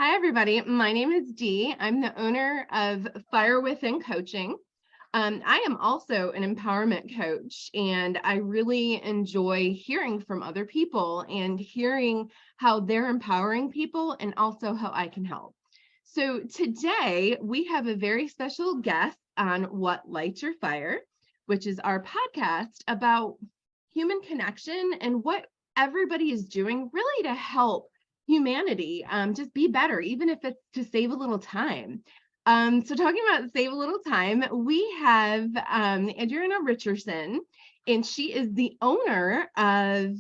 Hi, everybody. My name is Dee. I'm the owner of Fire Within Coaching. I am also an empowerment coach, and I really enjoy hearing from other people and hearing how they're empowering people and also how I can help. So today we have a very special guest on What Lights Your Fire, which is our podcast about human connection and what everybody is doing really to help humanity just be better, even if it's to save a little time. So talking about save a little time, we have Adriana Richardson, and she is the owner of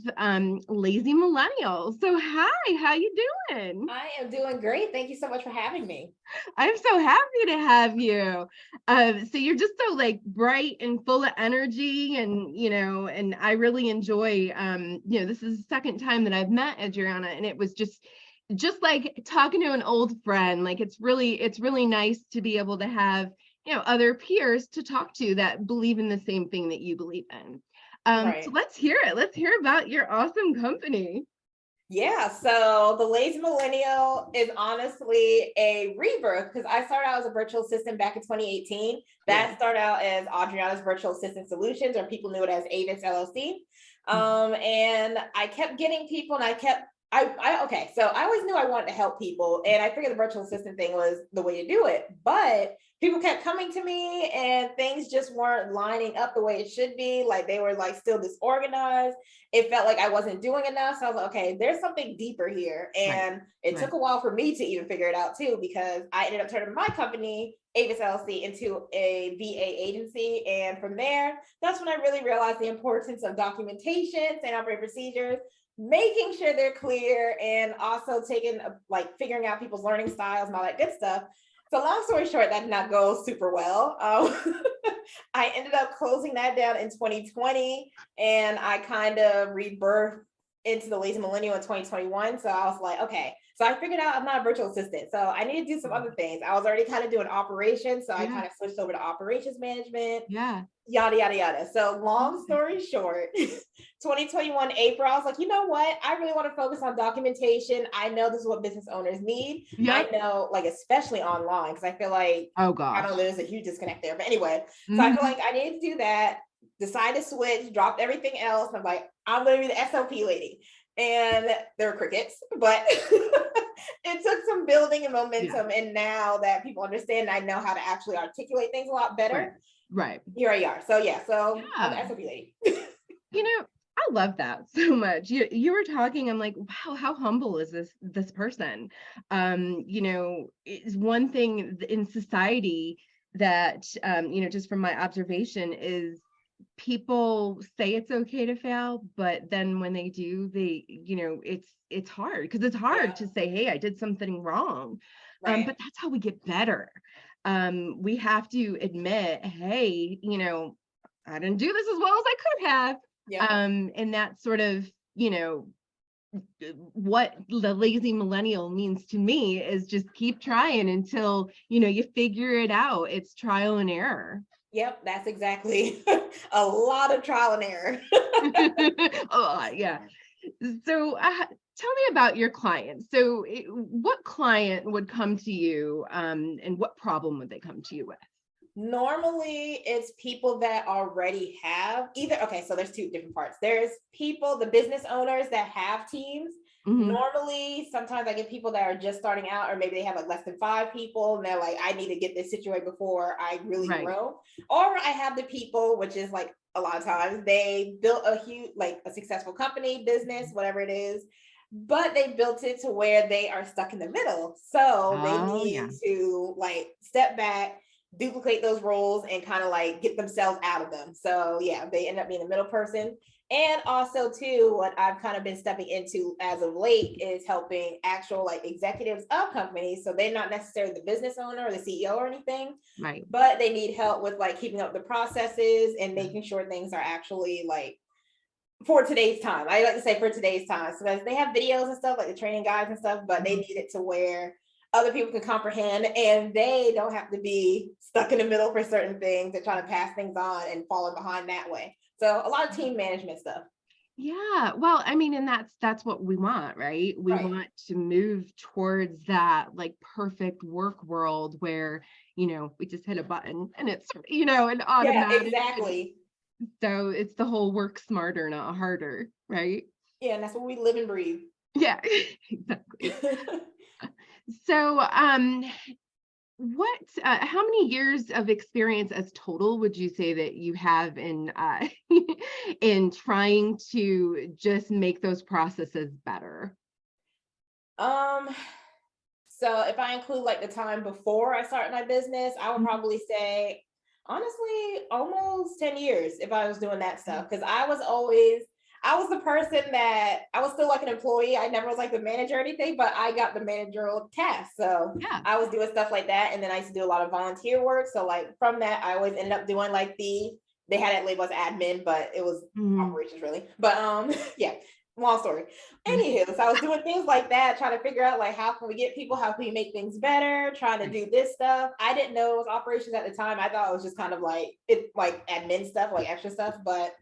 Lazy Millennial. So hi, how you doing? I am doing great. Thank you so much for having me. I'm so happy to have you. So you're just so like bright and full of energy, and and I really enjoy. This is the second time that I've met Adriana, and it was just like talking to an old friend. Like it's really nice to be able to have other peers to talk to that believe in the same thing that you believe in. So Right. let's hear it. Let's hear about your awesome company. Yeah. So the Lazy Millennial is honestly a rebirth because I started out as a virtual assistant back in 2018. Yeah. That started out as Adriana's Virtual Assistant Solutions, or people knew it as Avis LLC. And I kept getting people, and okay. So I always knew I wanted to help people, and I figured the virtual assistant thing was the way to do it. But people kept coming to me, and things just weren't lining up the way it should be. Like they were like still disorganized. It felt like I wasn't doing enough. So I was like, okay, there's something deeper here. Right. And it Right. took a while for me to even figure it out too, because I ended up turning my company, Avis LLC, into a VA agency. And from there, that's when I really realized the importance of documentation and operating procedures, making sure they're clear, and also taking like figuring out people's learning styles and all that good stuff. So long story short, that did not go super well. I ended up closing that down in 2020, and I kind of rebirthed into the Lazy Millennial in 2021. So I was like, okay. So I figured out I'm not a virtual assistant. So I need to do some other things. I was already kind of doing operations. So I Yeah. kind of switched over to operations management, Yeah. yada, yada, yada. So long story short, 2021 April, I was like, you know what? I really want to focus on documentation. I know this is what business owners need. I Yep. know, like, especially online, because I feel like, Oh I don't know, gosh. there's a huge disconnect there. But anyway, so I feel Mhm. like I need to do that, decided to switch, dropped everything else. I'm like, I'm going to be the SOP lady. And there were crickets, but it took some building and Yeah. momentum. And now that people understand, I know how to actually articulate things a lot Right. better. Right. Here I are. So yeah, so I'm the Yeah. SOP lady. I love that so much. You were talking, I'm like, wow, how humble is this person? It's one thing in society that just from my observation is people say it's okay to fail, but then when they do, it's hard because it's hard Yeah, to say, hey, I did something wrong. right. But that's how we get better. We have to admit, hey, I didn't do this as well as I could have. Yep. And that's sort of, what the lazy millennial means to me is just keep trying until, you figure it out. It's trial and error. Yep, that's exactly a lot of trial and error. Oh, yeah. So tell me about your clients. So what client would come to you and what problem would they come to you with? Normally, it's people that already have either. Okay, so there's two different parts. There's people, the business owners that have teams. Hmm. Normally, sometimes I get people that are just starting out, or maybe they have like less than 5 people, and they're like, I need to get this situated before I really Right. grow. Or I have the people, which is like a lot of times they built a huge, like a successful company, business, whatever it is, but they built it to where they are stuck in the middle. So they Oh, need yeah. to like step back, duplicate those roles, and kind of like get themselves out of them. So yeah, they end up being the middle person. And also too, what I've kind of been stepping into as of late is helping actual like executives of companies. So they're not necessarily the business owner or the CEO or anything, Right. but they need help with like keeping up the processes and Yeah. making sure things are actually like for today's time. I like to say for today's time. So they have videos and stuff like the training guides and stuff, but they Mhm. need it to where other people can comprehend and they don't have to be stuck in the middle for certain things and trying to pass things on and falling behind that way. So a lot of team management stuff. Yeah. Well, I mean, and that's what we want, right? We Right. want to move towards that like perfect work world where, we just hit a button and it's, an Yeah, automatic. And exactly. so it's the whole work smarter, not harder, right? Yeah, and that's what we live and breathe. Yeah, exactly. So, how many years of experience as total would you say that you have in in trying to just make those processes better? Um, so if I include like the time before I started my business, I would Mhm. probably say honestly almost 10 years if I was doing that stuff. Cause I was the person that I was still like an employee. I never was like the manager or anything, but I got the managerial task. So Yeah. I was doing stuff like that. And then I used to do a lot of volunteer work. So like from that, I always ended up doing like they had it labeled as admin, but it was Mhm. operations really. But yeah, long story. Anywho, so I was doing things like that, trying to figure out like how can we get people, how can we make things better, trying to Right. do this stuff. I didn't know it was operations at the time. I thought it was just kind of like it like admin stuff, like extra stuff. But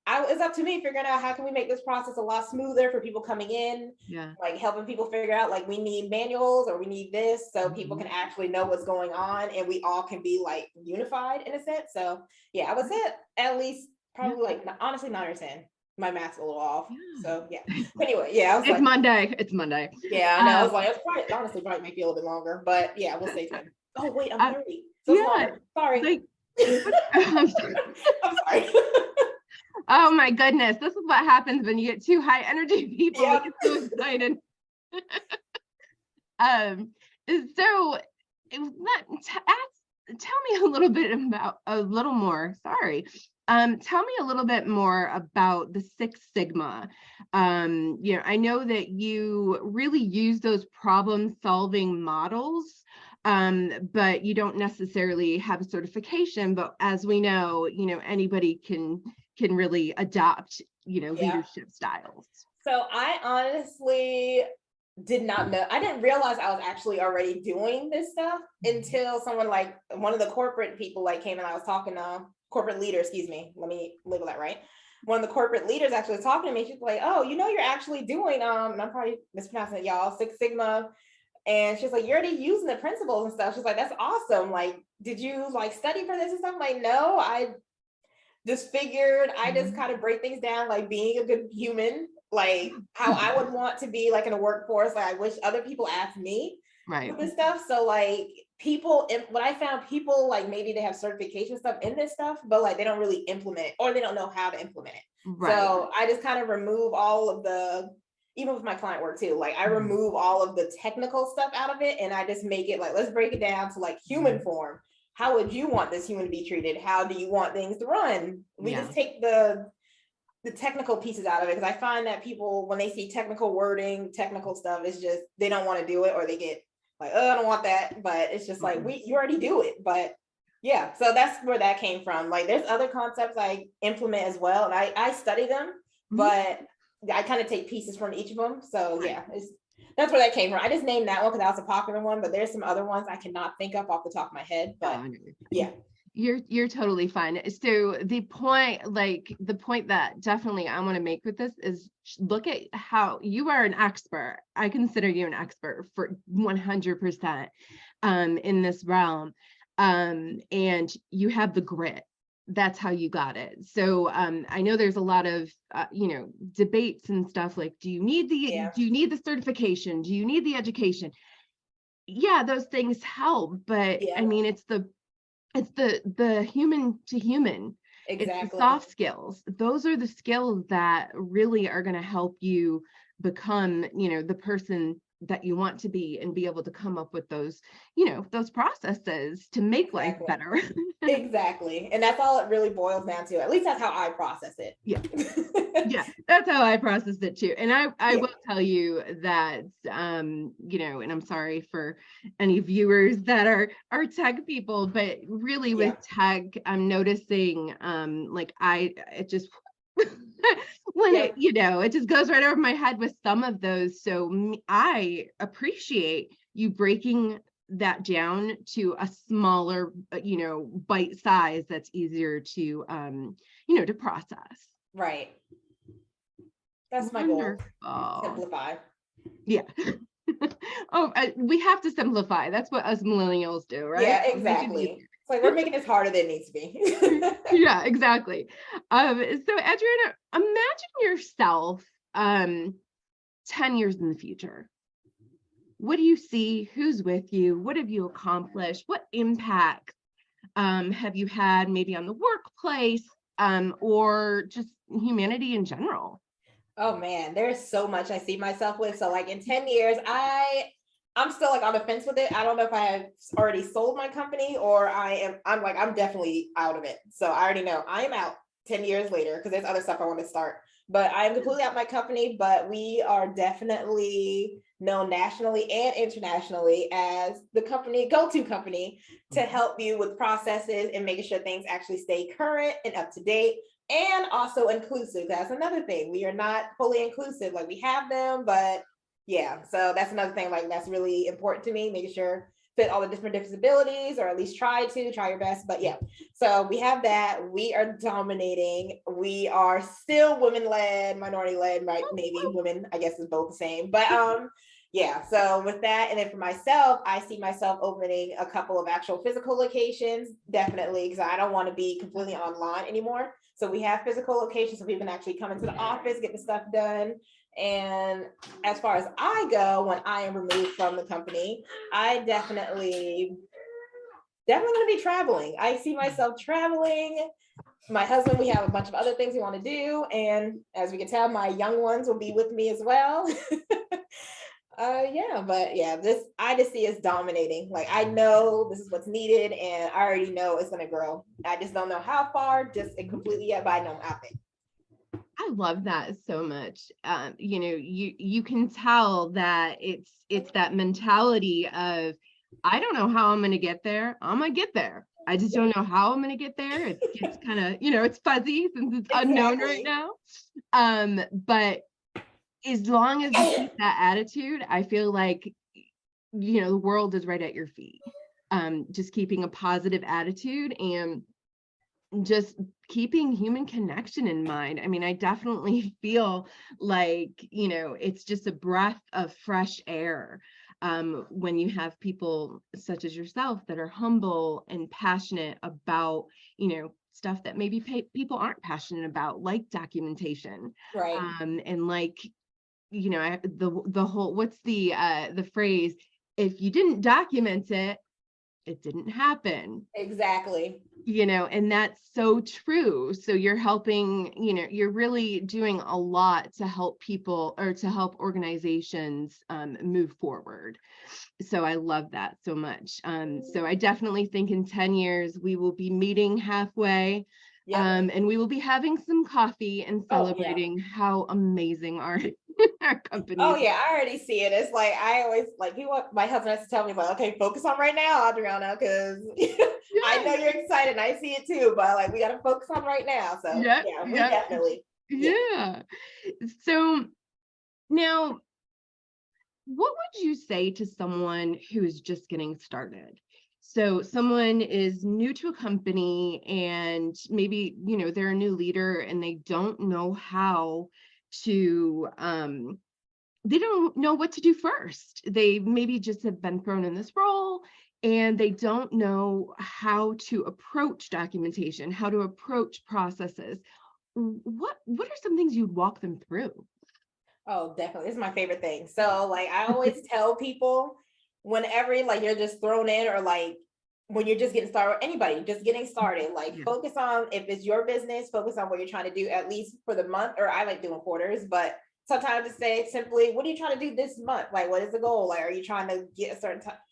it's up to me figuring out how can we make this process a lot smoother for people coming in, Yeah. like helping people figure out like we need manuals or we need this so people Mhm. can actually know what's going on and we all can be like unified in a sense. So yeah, I would say at least Yeah. probably like honestly 9 or 10. My math's a little off. Yeah. So yeah. Anyway, yeah, I was It's like, Monday. It's Monday. yeah, I know. I was Um, like, it's probably honestly probably make you a little bit longer, but yeah, we'll say 10. Oh wait, I'm uh, 30. So it's yeah. longer. Sorry. Like, what? I'm sorry. I'm sorry. Oh my goodness. This is what happens when you get two high energy people. We Yep. get so excited. Um, so tell me a little bit about a little more. Sorry. Tell me a little bit more about the Six Sigma. I know that you really use those problem solving models, but you don't necessarily have a certification. But as we know, anybody can really adopt, Yeah. leadership styles. So I honestly did not know. I didn't realize I was actually already doing this stuff Mhm. until someone like one of the corporate people like came and I was talking to corporate leader, excuse me. Let me label that right. One of the corporate leaders actually was talking to me. She's like, "Oh, you're actually doing and I'm probably mispronouncing it, y'all, Six Sigma." And she's like, "You're already using the principles and stuff." She's like, "That's awesome. Like, did you like study for this and stuff?" I'm like, "No, I just figured I just Mhm. kind of break things down like being a good human, like how I would want to be like in a workforce. Like I wish other people asked me Right. with this stuff. So like people, what I found people like maybe they have certification stuff in this stuff, but like they don't really implement it or they don't know how to implement it. Right. So I just kind of remove all of the, even with my client work too, like I Mhm. remove all of the technical stuff out of it and I just make it like, let's break it down to like human Mhm. form. How would you want this human to be treated? How do you want things to run? We just Yeah. take the technical pieces out of it because I find that people when they see technical wording, technical stuff, it's just they don't want to do it or they get like, oh, I don't want that. But it's just like Mm-mm. you already do it. But yeah, so that's where that came from. Like there's other concepts I implement as well, and I study them, Mhm. but I kind of take pieces from each of them. So Right. yeah, that's where that came from. I just named that one because that was a popular one, but there's some other ones I cannot think of off the top of my head. Oh, But I know. yeah, You're totally fine. So the point that definitely I want to make with this is look at how you are an expert. I consider you an expert for 100% in this realm. And you have the grit. That's how you got it. So I know there's a lot of debates and stuff like yeah, do you need the certification? Do you need the education? Yeah, those things help, but yeah, I mean it's the human to human. It's the exactly, soft skills. Those are the skills that really are going to help you become, the person that you want to be and be able to come up with those processes to make life exactly. better. Exactly. And that's all it really boils down to. At least that's how I process it. Yeah. Yeah, that's how I processed it too. And I Yeah. will tell you that and I'm sorry for any viewers that are tech people, but really Yeah. with tech, I'm noticing like it just when Yep. it just goes right over my head with some of those. So I appreciate you breaking that down to a smaller, bite size that's easier to to process. Right. That's my goal. Wonderful. Simplify. Yeah. Oh, we have to simplify. That's what us millennials do, right? Yeah, Make it exactly. easier. It's like we're making this harder than it needs to be. Yeah, exactly. So Adriana, imagine yourself 10 years in the future. What do you see? Who's with you? What have you accomplished? What impact have you had maybe on the workplace or just humanity in general? Oh man, there's so much I see myself with. So like in 10 years, I'm still like on the fence with it. I don't know if I have already sold my company or I'm definitely out of it. So I already know I am out 10 years later because there's other stuff I want to start. But I am completely out my company, but we are definitely known nationally and internationally as the go-to company to help you with processes and making sure things actually stay current and up to date and also inclusive. That's another thing. We are not fully inclusive. Like we have them, but yeah. So that's another thing. Like that's really important to me, making sure fit all the different disabilities, or at least try your best. But yeah, so we have that. We are dominating. We are still women-led, minority-led, right? Maybe women, I guess is both the same. But yeah, so with that, and then for myself, I see myself opening a couple of actual physical locations, definitely, because I don't want to be completely online anymore. So we have physical locations so people can actually come into the office, get the stuff done. And as far as I go, when I am removed from the company, I definitely going to be traveling. I see myself traveling. My husband, we have a bunch of other things we want to do. And as we can tell, my young ones will be with me as well. Yeah, but yeah, I just see us dominating. Like I know this is what's needed, and I already know it's gonna grow. I just don't know how far, just completely yet, but I know I'm out there. I love that so much. You can tell that it's that mentality of I don't know how I'm going to get there. I'm going to get there. I just don't know how I'm going to get there. It's kind of, it's fuzzy since it's unknown right now. But as long as you keep that attitude, I feel like, the world is right at your feet. Just keeping a positive attitude and just keeping human connection in mind. I mean, I definitely feel like, it's just a breath of fresh air when you have people such as yourself that are humble and passionate about, stuff that maybe people aren't passionate about, like documentation. Right. And like, the whole, what's the phrase, if you didn't document it, it didn't happen. Exactly. And that's so true. So you're helping, you're really doing a lot to help people or to help organizations move forward. So I love that so much. So I definitely think in 10 years, we will be meeting halfway. Yep. And we will be having some coffee and celebrating how amazing our company. Oh yeah, I already see it. It's like I always like my husband has to tell me like, okay, focus on right now, Adriana, because I know you're excited and I see it too, but like we got to focus on right now. So yeah, we definitely. Yeah. So now, what would you say to someone who is just getting started? So someone is new to a company and maybe, they're a new leader and they don't know how to, they don't know what to do first. They maybe just have been thrown in this role and they don't know how to approach documentation, how to approach processes. What are some things you'd walk them through? Oh, definitely. It's my favorite thing. So like I always tell people whenever like you're just thrown in or like when you're just getting started, anybody just getting started, like focus on, if it's your business, focus on what you're trying to do at least for the month, or I like doing quarters, but sometimes to say simply, what are you trying to do this month? Like, what is the goal? Like, are you trying to get a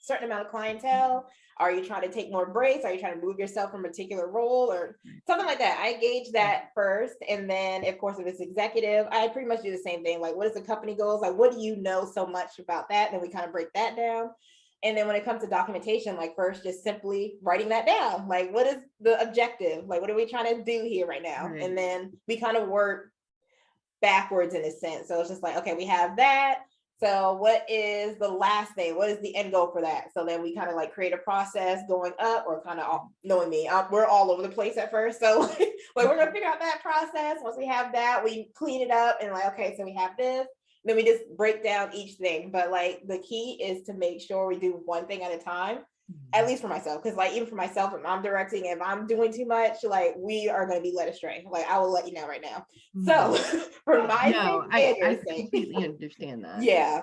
certain amount of clientele? Are you trying to take more breaks? Are you trying to move yourself from a particular role or something like that? I gauge that first. And then of course, if it's executive, I pretty much do the same thing. Like, what is the company goals? Like, what do you know so much about that? And then we kind of break that down. And then when it comes to documentation, like first, just simply writing that down. Like, what is the objective? Like, what are we trying to do here right now? Right. And then we kind of work backwards in a sense. So it's just like, okay, we have that. So what is the last thing? What is the end goal for that? So then we kind of like create a process going up, or kind of, knowing me, we're all over the place at first. So like we're gonna figure out that process. Once we have that, we clean it up and like, okay, so we have this. Then we just break down each thing. But like the key is to make sure we do one thing at a time, at least for myself. Because like even for myself, if I'm directing, if I'm doing too much, like we are going to be led astray. Like I will let you know right now. So for my No, sake and your I sake, completely understand that. yeah,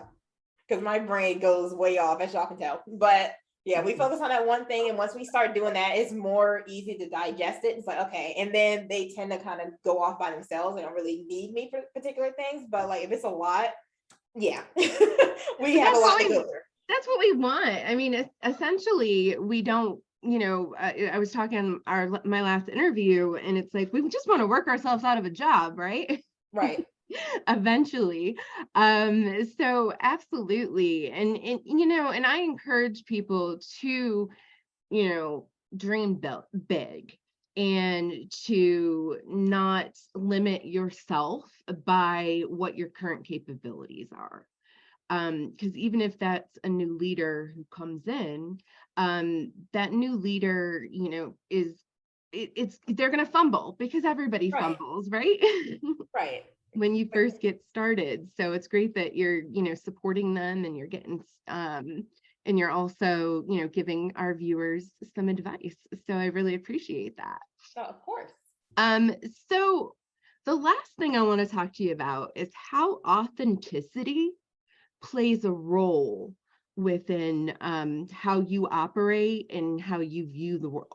because my brain goes way off, as y'all can tell. But yeah, we focus on that one thing, and once we start doing that, it's more easy to digest it. It's like, okay, and then they tend to kind of go off by themselves. They don't really need me for particular things. But like if it's a lot, yeah, we have a lot to go through. That's what we want. I mean, essentially, we don't, I was talking my last interview, and it's like, we just want to work ourselves out of a job, right? Right. Eventually. So absolutely. And, and I encourage people to, dream big, and to not limit yourself by what your current capabilities are. Because even if that's a new leader who comes in, that new leader, they're going to fumble, because everybody fumbles, right? Right. When you first get started. So it's great that you're, supporting them, and you're getting, and you're also, giving our viewers some advice. So I really appreciate that. Oh, of course. So the last thing I want to talk to you about is how authenticity plays a role within how you operate and how you view the world.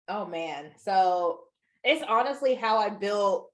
Oh man. So it's honestly how I built,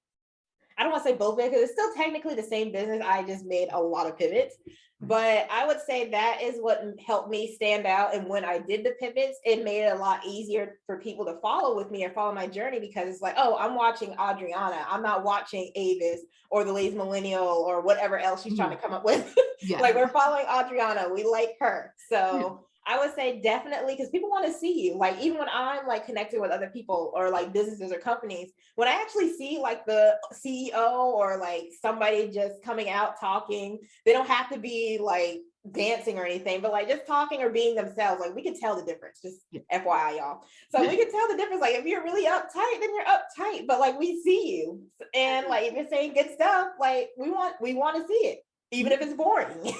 I don't want to say both because it's still technically the same business. I just made a lot of pivots. But I would say that is what helped me stand out. And when I did the pivots, it made it a lot easier for people to follow with me or follow my journey, because it's like, oh, I'm watching Adriana. I'm not watching Avis or the Lazy Millennial or whatever else she's trying to come up with. Yeah. Like we're following Adriana. We like her. So I would say definitely, because people want to see you. Like even when I'm like connected with other people or like businesses or companies, when I actually see like the CEO or like somebody just coming out talking, they don't have to be like dancing or anything, but like just talking or being themselves, like we can tell the difference. Just FYI, y'all. So we can tell the difference. Like if you're really uptight, then you're uptight, but like we see you, and like if you're saying good stuff, like we want to see it, even if it's boring.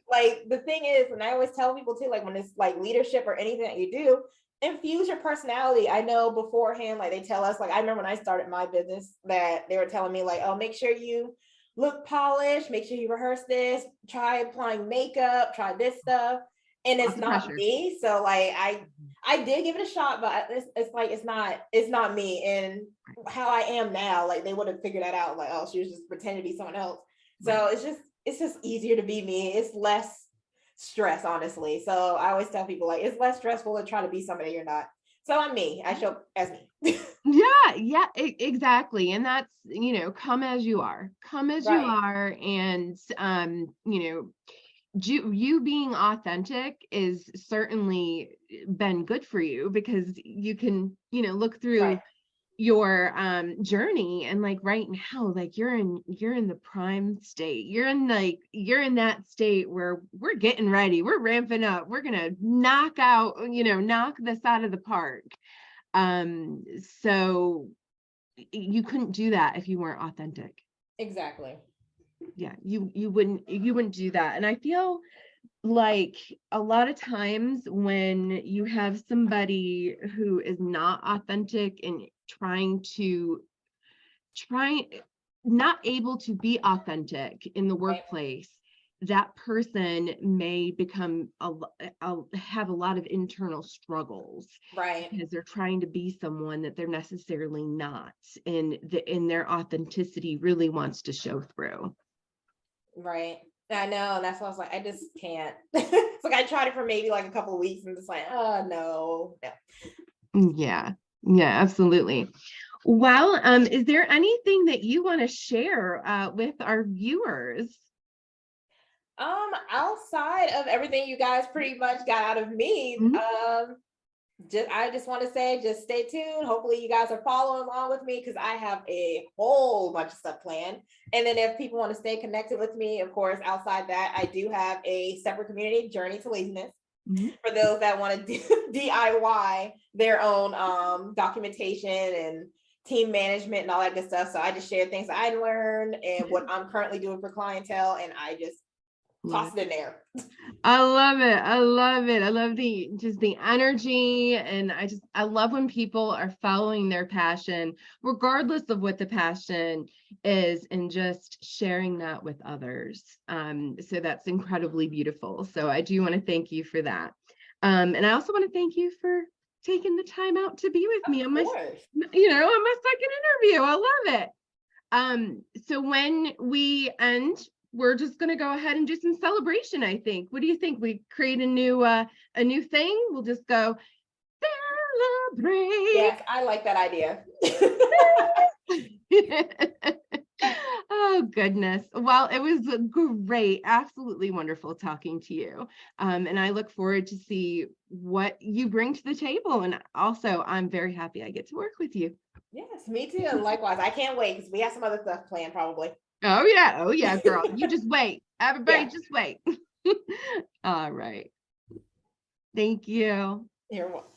like the thing is, and I always tell people too, like when it's like leadership or anything that you do, infuse your personality. I know beforehand, like they tell us, like I remember when I started my business that they were telling me like, oh, make sure you look polished, make sure you rehearse this, try applying makeup, try this stuff. And it's not me. So like I did give it a shot, but it's like it's not me. And how I am now, like they would have figured that out, like, oh, she was just pretending to be someone else. So it's just easier to be me. It's less stress, honestly. So I always tell people like it's less stressful to try to be somebody you're not. So I'm me. I show up as me. Yeah, exactly. And that's, come as you are. Come as you are. And you being authentic is certainly been good for you, because you can, look through your journey, and like right now, like you're in the prime state. You're in that state where we're getting ready, we're ramping up, we're gonna knock this out of the park. So you couldn't do that if you weren't authentic. Exactly. Yeah, you wouldn't do that. And I feel like a lot of times when you have somebody who is not authentic and not able to be authentic in the workplace, that person may have a lot of internal struggles, because they're trying to be someone that they're necessarily not, and their authenticity really wants to show through. Right. I know. That's why I was like, I just can't. It's like I tried it for maybe like a couple of weeks and just like, oh no. Yeah, absolutely. Well, is there anything that you want to share with our viewers? Outside of everything you guys pretty much got out of me, I just want to say, just stay tuned. Hopefully you guys are following along with me because I have a whole bunch of stuff planned. And then if people want to stay connected with me, of course, outside that, I do have a separate community, Journey to Laziness, for those that want to DIY their own documentation and team management and all that good stuff. So I just share things I learned and what I'm currently doing for clientele, and I just toss it in there. I love it. I love it. I love the energy. And I love when people are following their passion, regardless of what the passion is, and just sharing that with others. So that's incredibly beautiful. So I do want to thank you for that. And I also want to thank you for taking the time out to be with me on my, on my second interview. I love it. So when we end, we're just going to go ahead and do some celebration, I think. What do you think? We create a new thing. We'll just go celebrate. Yes, I like that idea. Oh, goodness. Well, it was great. Absolutely wonderful talking to you. And I look forward to see what you bring to the table. And also, I'm very happy I get to work with you. Yes, me too. And likewise, I can't wait because we have some other stuff planned probably. Oh yeah, girl. You just wait. Everybody just wait. All right. Thank you. You're welcome.